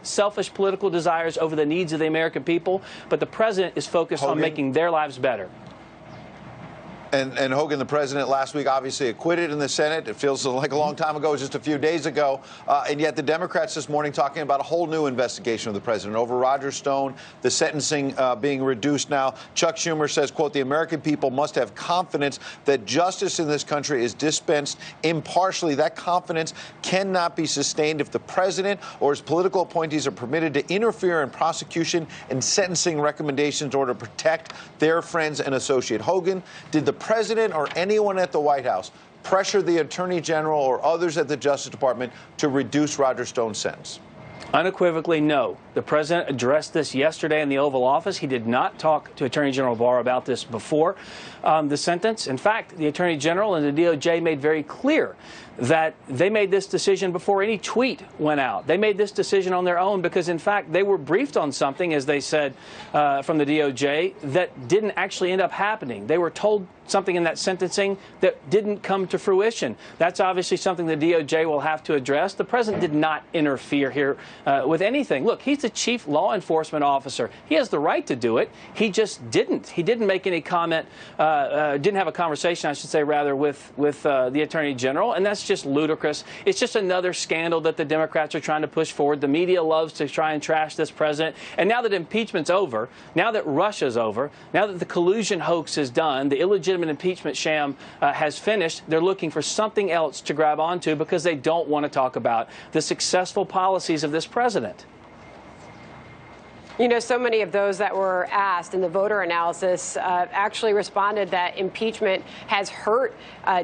selfish political desires over the needs of the American people, but the president is focused on making their lives better. And Hogan, the president last week obviously acquitted in the Senate. It feels like a long time ago, it was just a few days ago. And yet the Democrats this morning talking about a whole new investigation of the president over Roger Stone, the sentencing being reduced now. Chuck Schumer says, quote, the American people must have confidence that justice in this country is dispensed impartially. That confidence cannot be sustained if the president or his political appointees are permitted to interfere in prosecution and sentencing recommendations in order to protect their friends and associate. Hogan, did the president or anyone at the White House pressure the Attorney General or others at the Justice Department to reduce Roger Stone's sentence? Unequivocally, no. The president addressed this yesterday in the Oval Office. He did not talk to Attorney General Barr about this before the sentence. In fact, the Attorney General and the DOJ made very clear that they made this decision before any tweet went out. They made this decision on their own because, in fact, they were briefed on something, as they said from the DOJ, that didn't actually end up happening. They were told something in that sentencing that didn't come to fruition. That's obviously something the DOJ will have to address. The president did not interfere here with anything. Look, he's the chief law enforcement officer. He has the right to do it. He just didn't. He didn't make any comment, didn't have a conversation, I should say, rather, with the Attorney General, and that's just ludicrous. It's just another scandal that the Democrats are trying to push forward. The media loves to try and trash this president. And now that impeachment's over, now that Russia's over, now that the collusion hoax is done, the illegitimate impeachment sham has finished, they're looking for something else to grab onto because they don't want to talk about the successful policies of this president. You know, so many of those that were asked in the voter analysis actually responded that impeachment has hurt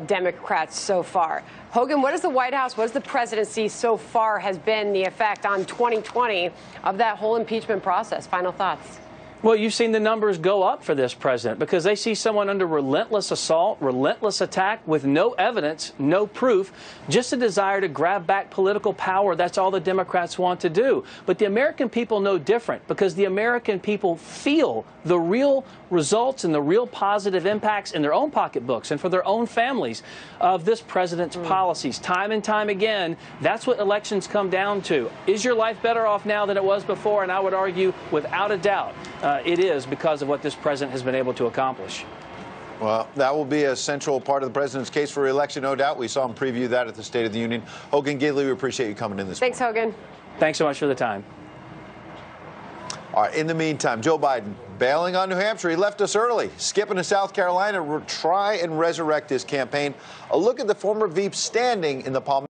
Democrats so far. Hogan, what does the White House, what does the presidency so far has been the effect on 2020 of that whole impeachment process? Final thoughts. Well, you've seen the numbers go up for this president because they see someone under relentless assault, relentless attack with no evidence, no proof, just a desire to grab back political power. That's all the Democrats want to do. But the American people know different because the American people feel the real results and the real positive impacts in their own pocketbooks and for their own families of this president's policies. Time and time again, that's what elections come down to. Is your life better off now than it was before? And I would argue, without a doubt, it is because of what this president has been able to accomplish. Well, that will be a central part of the president's case for re-election, no doubt. We saw him preview that at the State of the Union. Hogan Gidley, we appreciate you coming in this morning. Thanks, Hogan. Thanks so much for the time. All right, in the meantime, Joe Biden bailing on New Hampshire. He left us early, skipping to South Carolina to try and resurrect his campaign. A look at the former VP standing in the Palm